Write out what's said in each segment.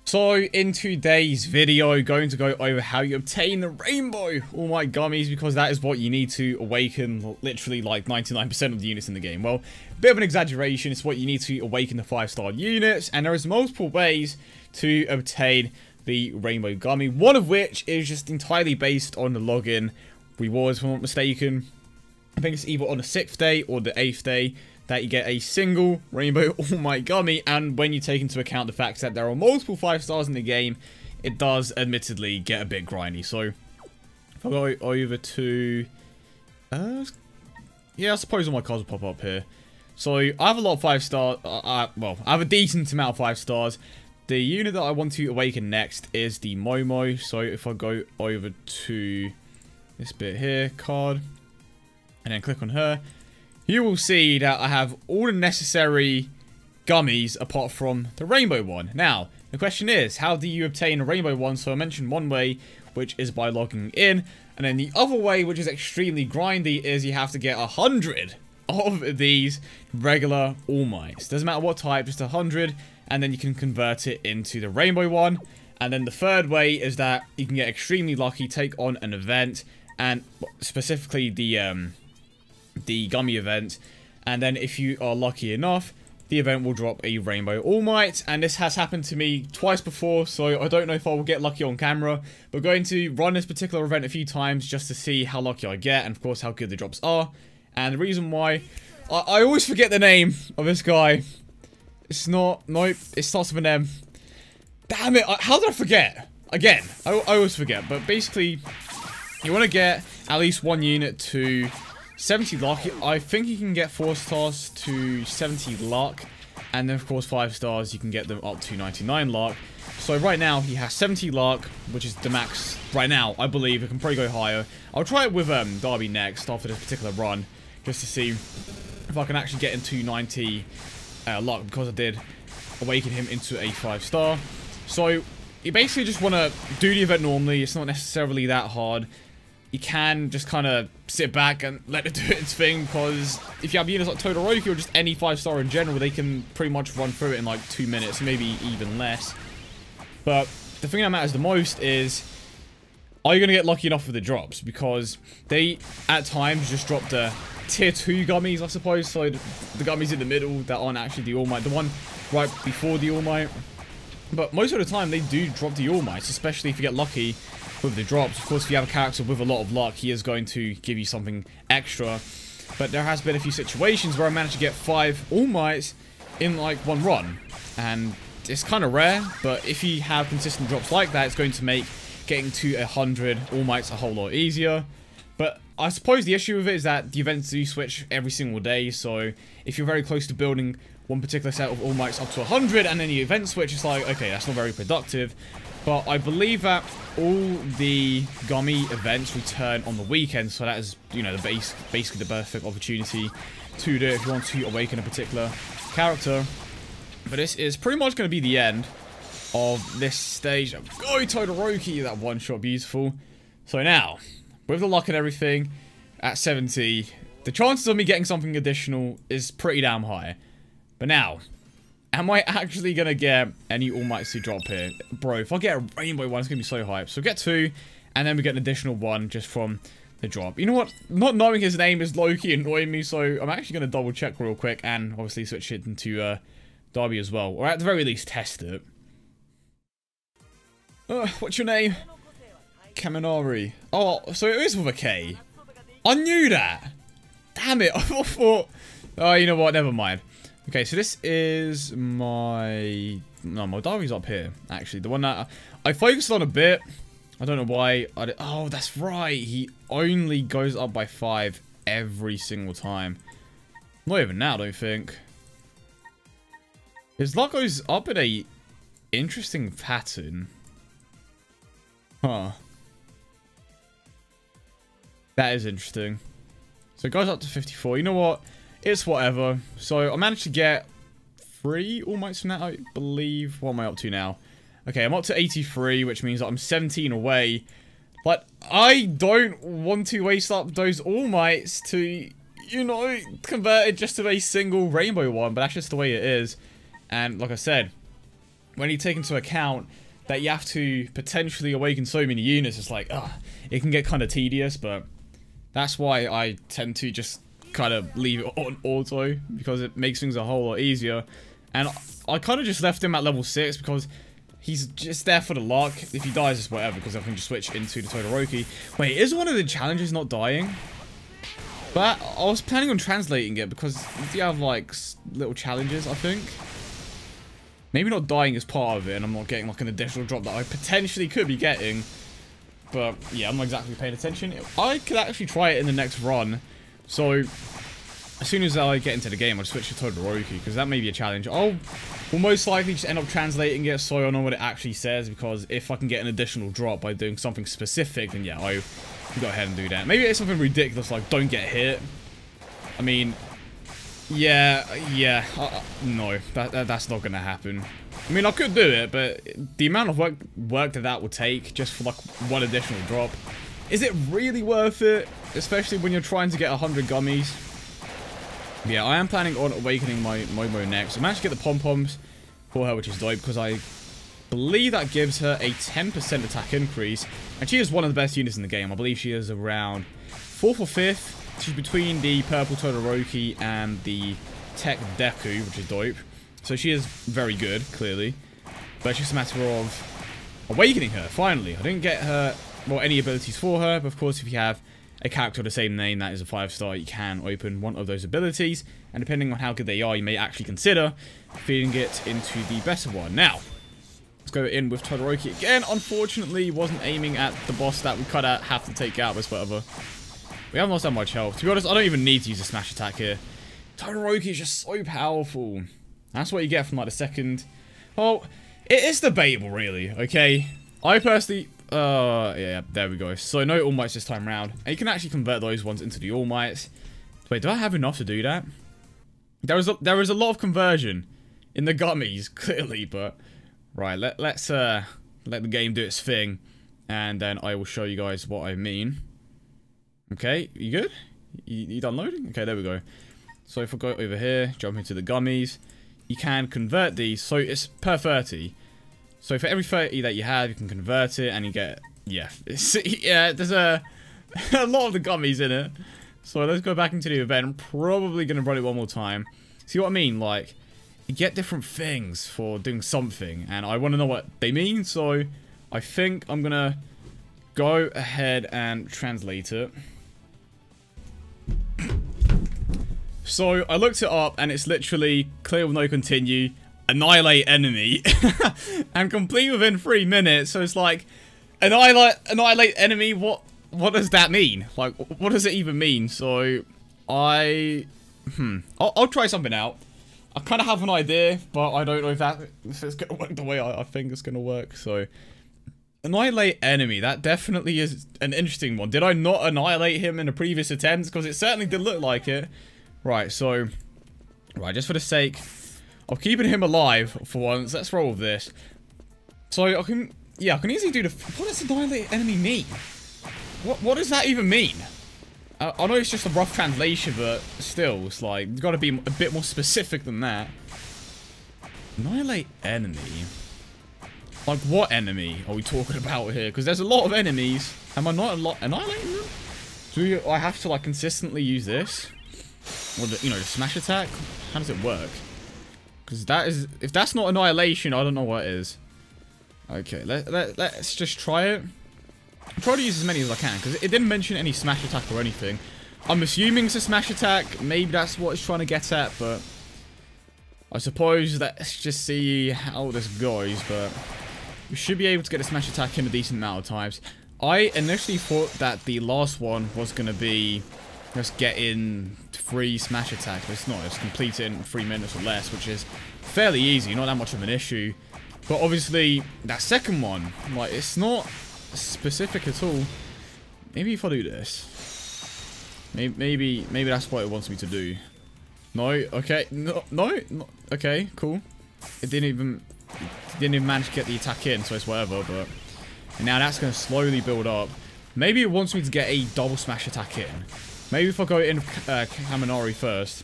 So in today's video, going to go over how you obtain the rainbow All Might gummies, because that is what you need to awaken literally like 99% of the units in the game. Well, bit of an exaggeration, it's what you need to awaken the 5-star units, and there is multiple ways to obtain the rainbow gummy, one of which is just entirely based on the login rewards, if I'm not mistaken. I think it's either on the 6th day or the 8th day that you get a single rainbow All Might gummy, and when you take into account the fact that there are multiple 5-stars in the game, it does admittedly get a bit grindy. So if I go over to yeah, I suppose all my cards will pop up here. So I have a lot of 5-star, well, I have a decent amount of 5 stars. The unit that I want to awaken next is the Momo. So if I go over to this bit here, card, and then click on her, you will see that I have all the necessary gummies apart from the rainbow one. Now, the question is, how do you obtain a rainbow one? So I mentioned one way, which is by logging in. And then the other way, which is extremely grindy, is you have to get 100 of these regular All Mights. Doesn't matter what type, just 100. And then you can convert it into the rainbow one. And then the third way is that you can get extremely lucky, take on an event, and specifically the gummy event, and then if you are lucky enough, the event will drop a rainbow All Might. And this has happened to me twice before, so I don't know if I will get lucky on camera, but going to run this particular event a few times just to see how lucky I get, and of course how good the drops are. And the reason why, I always forget the name of this guy. It's not, nope, it starts with an M. Damn it, how did I forget? Again, I always forget, but basically, you want to get at least one unit to 70 luck. I think you can get 4 stars to 70 luck, and then of course 5 stars you can get them up to 99 luck. So right now he has 70 luck, which is the max right now. I believe it can probably go higher. I'll try it with Darby next after this particular run, just to see if I can actually get into 90 luck, because I did awaken him into a 5-star. So you basically just want to do the event normally. It's not necessarily that hard. You can just kind of sit back and let it do its thing, because if you have units like Todoroki or just any 5-star in general, they can pretty much run through it in like 2 minutes, maybe even less. But the thing that matters the most is, are you going to get lucky enough with the drops? Because they, at times, just drop the tier 2 gummies, I suppose. So the gummies in the middle that aren't actually the All Might, the one right before the All Might. But most of the time, they do drop the All Mights, especially if you get lucky with the drops. Of course, if you have a character with a lot of luck, he is going to give you something extra. But there has been a few situations where I managed to get 5 All Mights in like one run, and it's kind of rare. But if you have consistent drops like that, it's going to make getting to 100 All Mights a whole lot easier. But I suppose the issue with it is that the events do switch every single day. So if you're very close to building one particular set of All Mights up to 100, and then the event switch, it's like, okay, that's not very productive. But I believe that all the gummy events return on the weekend, so that is, you know, basically the perfect opportunity to do it if you want to awaken a particular character. But this is pretty much going to be the end of this stage. Go Todoroki, that one shot, beautiful. So now, with the luck and everything, at 70, the chances of me getting something additional is pretty damn high. But now, am I actually going to get any All Mights to drop here? Bro, if I get a rainbow one, it's going to be so hype. So get 2, and then we get an additional 1 just from the drop. You know what? Not knowing his name is low-key annoying me, so I'm actually going to double check real quick, and obviously switch it into Darby as well. Or at the very least, test it. What's your name? Kaminari. Oh, so it is with a K. I knew that. Damn it. I thought... Oh, you know what? Never mind. Okay, so this is my... No, my Darby's up here, actually. The one that I focused on a bit. I don't know why. Oh, that's right. He only goes up by 5 every single time. Not even now, I don't think. His luck goes up in a interesting pattern. Huh. That is interesting. So it goes up to 54. You know what? It's whatever. So I managed to get 3 All Mights from that, I believe. What am I up to now? Okay, I'm up to 83, which means that I'm 17 away. But I don't want to waste up those All Mights to, you know, convert it just to a single rainbow one. But that's just the way it is. And like I said, when you take into account that you have to potentially awaken so many units, it's like, it can get kind of tedious, but that's why I tend to just kind of leave it on auto, because it makes things a whole lot easier. And I kind of just left him at level 6 because he's just there for the luck. If he dies, it's whatever, because I can just switch into the Todoroki. Wait, is one of the challenges not dying? But I was planning on translating it, because you have, like, little challenges, I think. Maybe not dying is part of it, and I'm not getting, like, an additional drop that I potentially could be getting. But, yeah, I'm not exactly paying attention. I could actually try it in the next run. So, as soon as I get into the game, I'll switch to Todoroki, because that may be a challenge. We'll most likely just end up translating it so I know what it actually says, because if I can get an additional drop by doing something specific, then yeah, I can go ahead and do that. Maybe it's something ridiculous like don't get hit. I mean, yeah, no, that's not gonna happen. I mean, I could do it, but the amount of work that would take just for like one additional drop, is it really worth it? Especially when you're trying to get 100 gummies. Yeah, I am planning on awakening my Momo next. I managed to get the pom-poms for her, which is dope, because I believe that gives her a 10% attack increase. And she is one of the best units in the game. I believe she is around 4th or 5th. She's between the purple Todoroki and the Tech Deku, which is dope. So she is very good, clearly. But it's just a matter of awakening her, finally. I didn't get her, well, any abilities for her. But of course, if you have a character with the same name that is a 5-star, you can open one of those abilities, and depending on how good they are, you may actually consider feeding it into the better one. Now, let's go in with Todoroki again. Unfortunately, wasn't aiming at the boss that we kind of have to take out, but whatever. We haven't lost that much health. To be honest, I don't even need to use a smash attack here. Todoroki is just so powerful. That's what you get from like the second. Well, it is debatable, really. Okay, I personally. Yeah, there we go. So no All Mights this time around. And you can actually convert those ones into the All Mights. Wait, do I have enough to do that? There is a lot of conversion in the gummies, clearly, but right, let's let the game do its thing, and then I will show you guys what I mean. Okay, you good? You done loading? Okay, there we go. So if I go over here, jump into the gummies, you can convert these, so it's per 30. So for every 30 that you have, you can convert it, and you get, yeah, there's a lot of the gummies in it. So let's go back into the event. I'm probably going to run it one more time. See what I mean? Like, you get different things for doing something, and I want to know what they mean, so I think I'm going to go ahead and translate it. So I looked it up, and it's literally clear with no continue. Annihilate enemy and complete within 3 minutes. So it's like annihilate enemy. What does that mean? Like, what does it even mean? So I'll try something out. I kind of have an idea, but I don't know if it's gonna work the way I think it's gonna work. So annihilate enemy, that definitely is an interesting one. Did I not annihilate him in the previous attempts? Because it certainly did look like it. Right, so just for the sake of keeping him alive for once, let's roll with this. So I can easily do the. What does annihilate enemy mean? What does that even mean? I know it's just a rough translation, but still, it's like you've got to be a bit more specific than that. Annihilate enemy. Like, what enemy are we talking about here? Because there's a lot of enemies. Am I not annihilating them? Do I have to like consistently use this, or the smash attack? How does it work? Because if that's not annihilation, I don't know what is. Okay, let's just try it. I'll try to use as many as I can, because it didn't mention any smash attack or anything. I'm assuming it's a smash attack. Maybe that's what it's trying to get at, but I suppose let's just see how this goes. But we should be able to get a smash attack in a decent amount of times. I initially thought that the last one was going to be just get in 3 smash attacks, but it's not. It's complete in 3 minutes or less, which is fairly easy, not that much of an issue. But obviously, that second one, like, it's not specific at all. Maybe if I do this, maybe that's what it wants me to do. No, okay, no, okay, cool. It didn't even manage to get the attack in, so it's whatever. But now that's going to slowly build up. Maybe it wants me to get a double smash attack in. Maybe if I go in Kaminari first,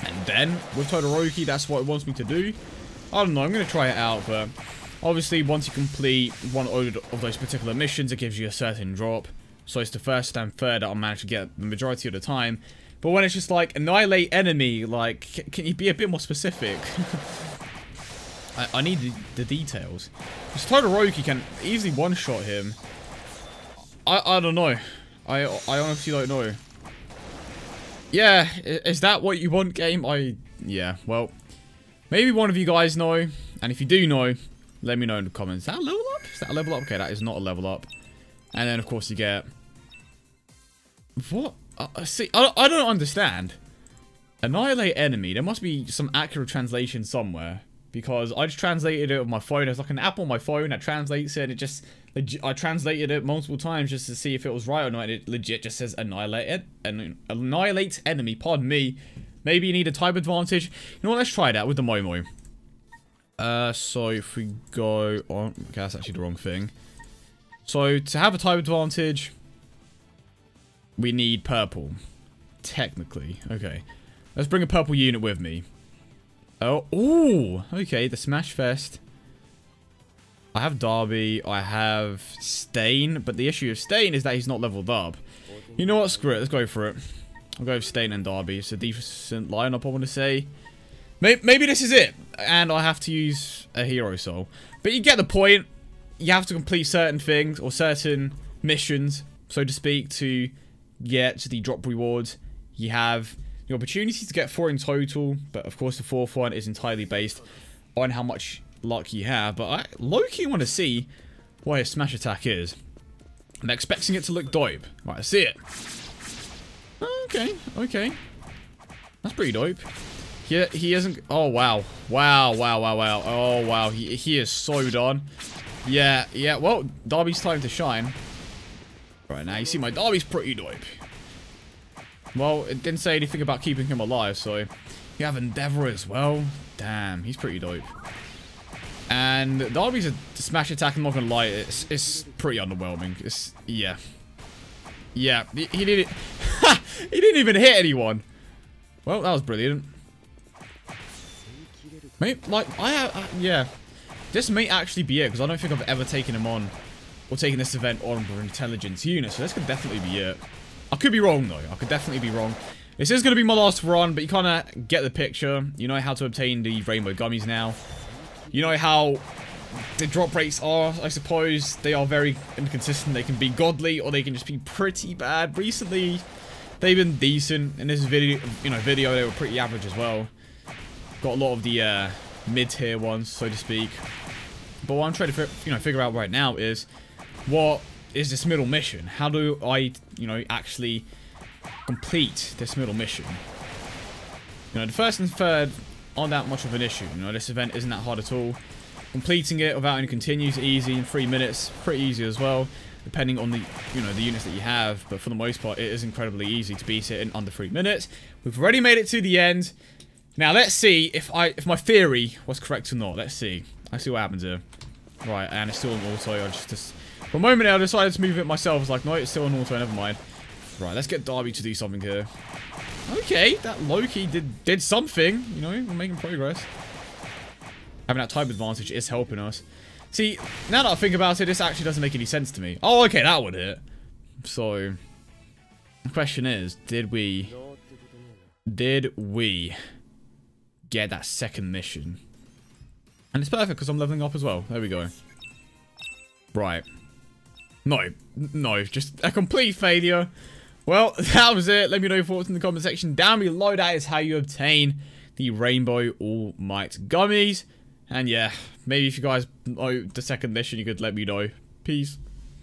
and then with Todoroki, that's what it wants me to do. I don't know, I'm going to try it out, but obviously once you complete one of those particular missions, it gives you a certain drop. So it's the first and third that I'll manage to get the majority of the time. But when it's just like, annihilate enemy, like, can you be a bit more specific? I need the details. Because Todoroki can easily one-shot him. I don't know. I honestly don't know. Yeah, is that what you want, game? Yeah, well, maybe one of you guys know. And if you do know, let me know in the comments. Is that a level up? Is that a level up? Okay, that is not a level up. And then, of course, you get... What? See, I don't understand. Annihilate enemy. There must be some accurate translation somewhere. Because I just translated it with my phone. There's like an app on my phone that translates it. And it just... I translated it multiple times just to see if it was right or not. And it legit just says annihilate it. And annihilate enemy. Pardon me. Maybe you need a type advantage. You know what? Let's try that with the Momo. So if we go on... Okay, that's actually the wrong thing. So to have a type advantage... We need purple. Technically. Okay. Let's bring a purple unit with me. Oh, ooh. Okay, the Smash Fest. I have Darby. I have Stain. But the issue with Stain is that he's not leveled up. You know what? Screw it. Let's go for it. I'll go with Stain and Darby. It's a decent lineup, I want to say. Maybe this is it. And I have to use a Hero Soul. But you get the point. You have to complete certain things or certain missions, so to speak, to get the drop rewards. You have the opportunity to get 4 in total, but of course the 4th one is entirely based on how much luck you have. But I low-key want to see what his smash attack is. I'm expecting it to look dope. Right, I see it. Okay, okay. That's pretty dope. He isn't... Oh, wow. Wow, wow, wow, wow. Oh, wow. He is so done. Yeah, yeah. Well, Darby's time to shine. Right, now you see my Darby's pretty dope. Well, it didn't say anything about keeping him alive, so... You have Endeavor as well. Damn, he's pretty dope. And Darby's a smash attack, I'm not gonna lie, it's pretty underwhelming. It's... Yeah. Yeah, he didn't... He didn't even hit anyone. Well, that was brilliant. Mate, like, yeah. This may actually be it, because I don't think I've ever taken him on, or taken this event on for intelligence unit, so this could definitely be it. I could be wrong, though. I could definitely be wrong. This is going to be my last run, but you kind of get the picture. You know how to obtain the rainbow gummies now. You know how the drop rates are, I suppose. They are very inconsistent. They can be godly, or they can just be pretty bad. Recently, they've been decent. In this video, they were pretty average as well. Got a lot of the mid-tier ones, so to speak. But what I'm trying to figure out right now is, what is this middle mission? How do I, actually complete this middle mission? The first and third aren't that much of an issue. This event isn't that hard at all. Completing it without any continues, easy in 3 minutes, pretty easy as well, depending on the, the units that you have. But for the most part, it is incredibly easy to beat it in under 3 minutes. We've already made it to the end. Now let's see if my theory was correct or not. Let's see. Let's see what happens here. Right, and it's still an auto. I just for a moment there, I decided to move it myself. I was like, no, it's still an auto. Never mind. Right, let's get Darby to do something here. Okay, that Loki did something. We're making progress. Having that type advantage is helping us. See, now that I think about it, this actually doesn't make any sense to me. Oh, okay, that would hit. So, the question is, did we get that second mission? And it's perfect because I'm leveling up as well. There we go. Right. No, just a complete failure. Well, that was it. Let me know your thoughts in the comment section down below. That is how you obtain the Rainbow All Might Gummies. And yeah, maybe if you guys know the second mission, you could let me know. Peace.